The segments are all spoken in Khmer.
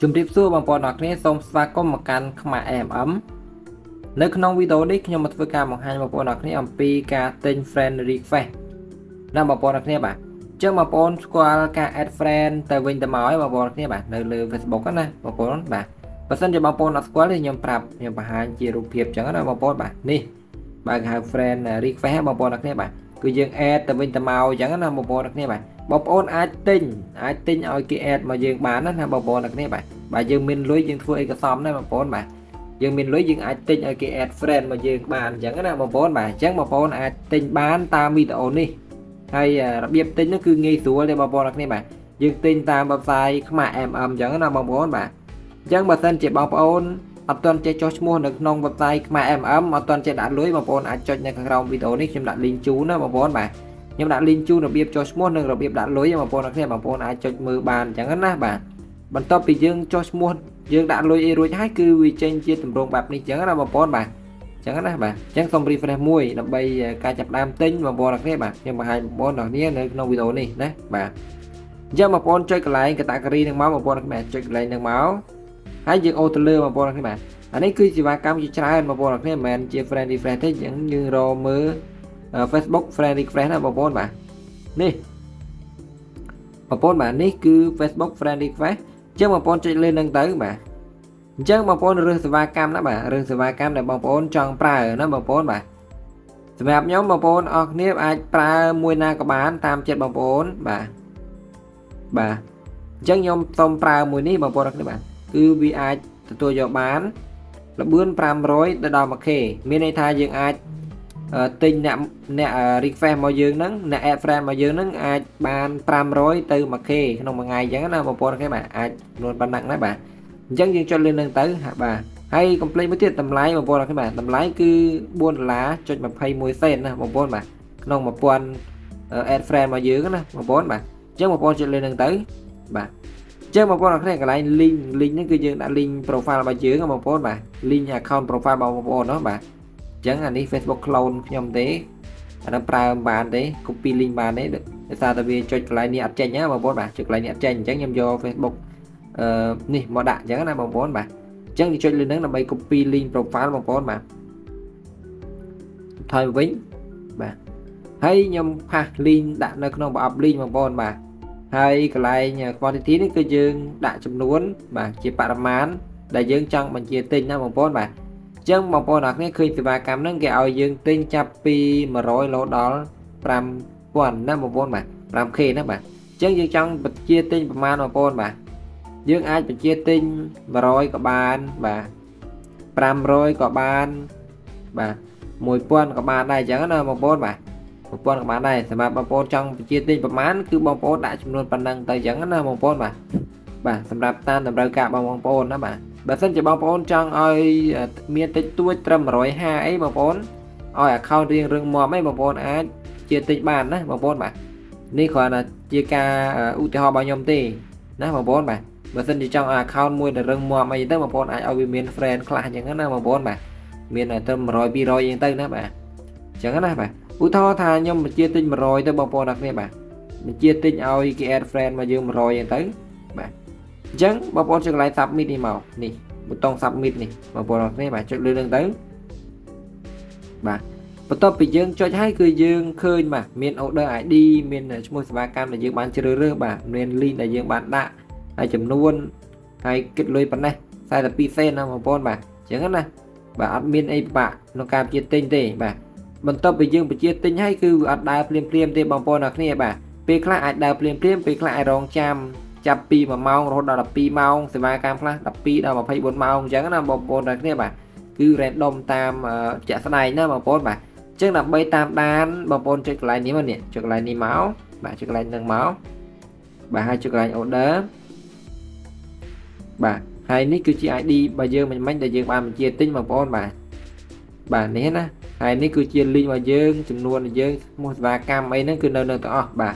ជំរាបសួរបងប្អូនអរគ្នាសូមស្វាគមន៍មកកាន់ខ្មែរ AMM នៅក្នុងវីដេអូនេះខ្ញុំមកធ្វើការបង្ហាញបងប្អូនអរគ្នាអំពីការទិញ friend request ណាបងប្អូនអរគ្នាបាទអញ្ចឹងបងប្អូនស្គាល់ការ add friend ទៅវិញទៅមកឲ្យបងប្អូនអរគ្នាបាទនៅលើ Facebook ណាបងប្អូនបាទបើសិនជាបងប្អូនអត់ស្គាល់ទេខ្ញុំបង្ហាញជារូបភាពអញ្ចឹងណាបងប្អូនបាទនេះបើគេហៅ friend request បងប្អូនអរគ្នាបាទគឺយើង add ទៅវិញទៅមកអញ្ចឹងណាបងប្អូនអរគ្នាបាទបងប្អូនអាចទិញឲ្យគេ add មកយើងបានណាបងប្អូនអរគ្នាបាទបើយើងមានលុយយើងធ្វើអីក៏សមដែរបងប្អូនបាទយើងមានលុយយើងអាចទិញឲ្យគេ add friend មកយើងបានអញ្ចឹងណាបងប្អូនបាទអញ្ចឹងបងប្អូនអាចទិញបានតាមវីដេអូនេះហើយរបៀបទិញនោះគឺងាយស្រួលទេបងប្អូនអរគ្នាបាទយើងទិញតាម website ខ្មែរ MM អញ្ចឹងណាបងប្អូនបាទអញ្ចឹងបើសិនជាបងប្អូនអត់ទាន់ចេះចុះឈ្មោះនៅក្នុង website ខ្មែរ MM អត់ទាន់ចេះដាក់លុយបងប្អូនអាចចុចនៅខាងក្រោមវីដេអូនេះខ្ញុំដាក់ link ជូនណាបងប្អូនបាទខ្ញុំដាក់ link ជូនរបៀបចុះឈ្មោះនិងរបៀបដាក់លុយបងប្អូនអរគ្នាបងប្អូនអាចចុចមើលបានអញ្ចឹងណាបាទបន្ទាប់ពីយើងចុះឈ្មោះយើងដាក់លុយអីរួចហើយគឺវាចេញជាទម្រង់បែបនេះអញ្ចឹងណាបងប្អូនបាទអញ្ចឹងណាបាទអញ្ចឹងសូម refresh មួយដើម្បីការចាប់ផ្ដើមទិញបងប្អូនអរគ្នាបាទខ្ញុំបង្ហាញបងប្អូនអរគ្នានៅក្នុងវីដេអូនេះណាបាទអញ្ចឹងបងប្អូនចុចកន្លែង category នឹងមកបងប្អូនអរគ្នាចុចកន្លែងនឹងមកហើយយើងអូទៅលើបងប្អូនអរគ្នាបាទអានេះគឺសេវាកម្មជាច្រើនបងប្អូនអរគ្នាមិនមែនជា friend refresh ទេអញ្ចឹងយើងរកមើល Facebook friend refresh ណាបងប្អូនបាទនេះបងប្អូនបាទនេះគឺ Facebook friend request អញ្ចឹងបងប្អូនចុចលើនឹងទៅបាទអញ្ចឹងបងប្អូនរើសសេវាកម្មណាបាទរើសសេវាកម្មដែលបងប្អូនចង់ប្រើណាបងប្អូនបាទសម្រាប់ខ្ញុំបងប្អូនអរគ្នាអាចប្រើមួយណាក៏បានតាមចិត្តបងប្អូនបាទអញ្ចឹងខ្ញុំសូមប្រើមួយនេះបងប្អូនអរគ្នាបាទគឺវាអាចទទួលយកបានល្បឿន500ទៅដល់ 1K មានន័យថាយើងអាចទិញអ្នក request មកយើងហ្នឹងអ្នក add friend មកយើងហ្នឹងអាចបាន500ទៅ 1K ក្នុងមួយថ្ងៃអញ្ចឹងណាបងប្អូនគេបាទអាចចំនួនប៉ុណ្ណឹងដែរបាទអញ្ចឹងយើងចុចលើនឹងទៅបាទហើយ complete មួយទៀតតម្លៃបងប្អូនគេបាទតម្លៃគឺ$4.21សេនណាបងប្អូនបាទក្នុង1000 add friend មកយើងណាបងប្អូនបាទអញ្ចឹងបងប្អូនចុចលើនឹងទៅបាទអញ្ចឹងបងប្អូនអរគ្នាកន្លែង link ហ្នឹងគឺយើងដាក់ link profile របស់យើងបងប្អូនបាទ link account profile របស់បងប្អូនណាបាទអញ្ចឹងអានេះ Facebook clone ខ្ញុំទេអានោះប្រើបានទេ copy link បានទេដោយសារតែវាចុចកន្លែងនេះអត់ចេញណាបងប្អូនបាទចុចកន្លែងនេះអត់ចេញអញ្ចឹងខ្ញុំយក Facebook នេះមកដាក់អញ្ចឹងណាបងប្អូនបាទអញ្ចឹងចុចលើនឹងដើម្បី copy link profile បងប្អូនបាទថយវិញបាទហើយខ្ញុំផាស link ដាក់នៅក្នុងប្រអប់ link បងប្អូនបាទហើយកន្លែង quantity នេះគឺយើងដាក់ចំនួនបាទជាបរិមាណដែលយើងចង់បញ្ជាទិញណាបងប្អូនបាទអញ្ចឹងបងប្អូនអរគ្នាឃើញសេវាកម្មហ្នឹងគេឲ្យយើងទិញចាប់ពី100រហូតដល់5000ណាបងប្អូនបាទ 5K ណាបាទអញ្ចឹងយើងចង់បញ្ជាទិញប្រមាណបងប្អូនបាទយើងអាចបញ្ជាទិញ100ក៏បានបាទ500ក៏បានបាទ1000ក៏បានដែរអញ្ចឹងណាបងប្អូនបាទ1000ក៏បានដែរសម្រាប់បងប្អូនចង់បញ្ជាទិញប្រមាណគឺបងប្អូនដាក់ចំនួនប៉ុណ្ណឹងទៅអញ្ចឹងណាបងប្អូនបាទសម្រាប់តាមតម្រូវការបងប្អូនណាបាទបើសិនជាបងប្អូនចង់ឲ្យមានតិចតួចត្រឹម150អីបងប្អូនឲ្យ account រៀងរឹងមាំអីបងប្អូនអាចជាទិញបានណាបងប្អូនបាទនេះគ្រាន់តែជាការឧទាហរណ៍របស់ខ្ញុំទេណាបងប្អូនបាទបើសិនជាចង់ឲ្យ account មួយដែលរឹងមាំអីទៅបងប្អូនអាចឲ្យវាមាន friend ខ្លះអញ្ចឹងណាបងប្អូនបាទមានត្រឹម100 200អីទៅណាបាទអញ្ចឹងណាបាទឧទាហរណ៍ថាខ្ញុំបញ្ជាទិញ100ទៅបងប្អូនអរគ្នាបាទបញ្ជាទិញឲ្យគេ add friend មកយើង100អីទៅបាទអញ្ចឹងបងប្អូនចុចកន្លែង submit នេះមកនេះប៊ូតុង submit នេះបងប្អូនអរគ្នាបាទចុចលើនឹងទៅបាទបន្ទាប់ពីយើងចុចហើយគឺយើងឃើញបាទមាន order ID មានឈ្មោះសេវាកម្មដែលយើងបានជ្រើសរើសបាទមាន link ដែលយើងបានដាក់ហើយចំនួនហើយគិតលុយប៉ុណ្ណេះ42សេនណាបងប្អូនបាទអញ្ចឹងណាបាទអត់មានអីពិបាកក្នុងការបញ្ជាទិញទេបាទបន្ទាប់ពីយើងបញ្ជាទិញហើយគឺអត់ដើរភ្លាមទេបងប្អូនអរគ្នាបាទពេលខ្លះអាចដើរភ្លាមពេលខ្លះអាចរងចាំចាប់ពី1ម៉ោងរហូតដល់12ម៉ោងសេវាកម្មខ្លះ12ដល់24ម៉ោងអញ្ចឹងណាបងប្អូនទាំងគ្នាបាទគឺ random តាមជាក់ស្ដែងណាបងប្អូនបាទអញ្ចឹងដើម្បីតាមដានបងប្អូនចុចកន្លែងនេះមកនេះចុចកន្លែងនេះមកបាទចុចកន្លែងនឹងមកបាទហើយចុចកន្លែង order បាទហើយនេះគឺជា ID របស់យើងមិញដែលយើងបានបញ្ជាទិញបងប្អូនបាទនេះណាហើយនេះគឺជា link របស់យើងចំនួនរបស់យើងឈ្មោះសេវាកម្មអីហ្នឹងគឺនៅទាំងអស់បាទ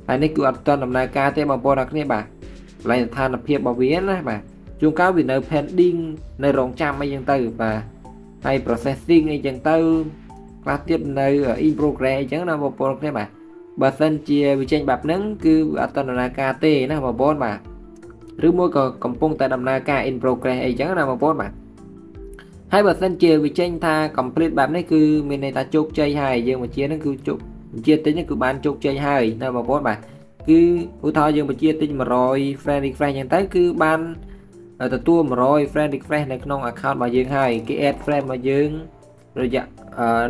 ហើយនេះគឺអត់ទាន់ដំណើរការទេបងប្អូនអរគ្នាបាទកន្លែងស្ថានភាពរបស់វាណាបាទជួនកាលវានៅ pending នៅរងចាំអីចឹងទៅបាទហើយ processing អីចឹងទៅខ្លះទៀតនៅ in progress អីចឹងណាបងប្អូនអរគ្នាបាទបើសិនជាវាចេញបែបហ្នឹងគឺអត់ទាន់ដំណើរការទេណាបងប្អូនបាទអ ឬមួយក៏កំពុងតែដំណើរការ in progress អីចឹងណាបងប្អូនបាទហើយបើសិនជាវាចេញថា complete បែបនេះគឺមានន័យថាជោគជ័យហើយយើងបញ្ជានឹងគឺជោគបញ្ជាទិញគឺបានជោគជ័យហើយណាបងប្អូនបាទគឺឧទាហរណ៍យើងបញ្ជាទិញ100 friend request ចឹងទៅគឺបានទទួល100 friend request នៅក្នុង account របស់យើងហើយគេ add friend របស់យើងរយៈ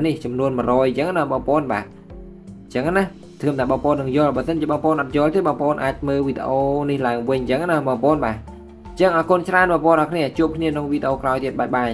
នេះចំនួន100ចឹងណាបងប្អូនបាទចឹងណាធឿមតែបងប្អូននឹងយល់បើសិនជាបងប្អូនអត់យល់ទេបងប្អូនអាចមើលវីដេអូនេះឡើងវិញចឹងណាបងប្អូនបាទចឹងអរគុណច្រើនបងប្អូនអរគ្នាជួបគ្នាក្នុងវីដេអូក្រោយទៀតបាយបាយ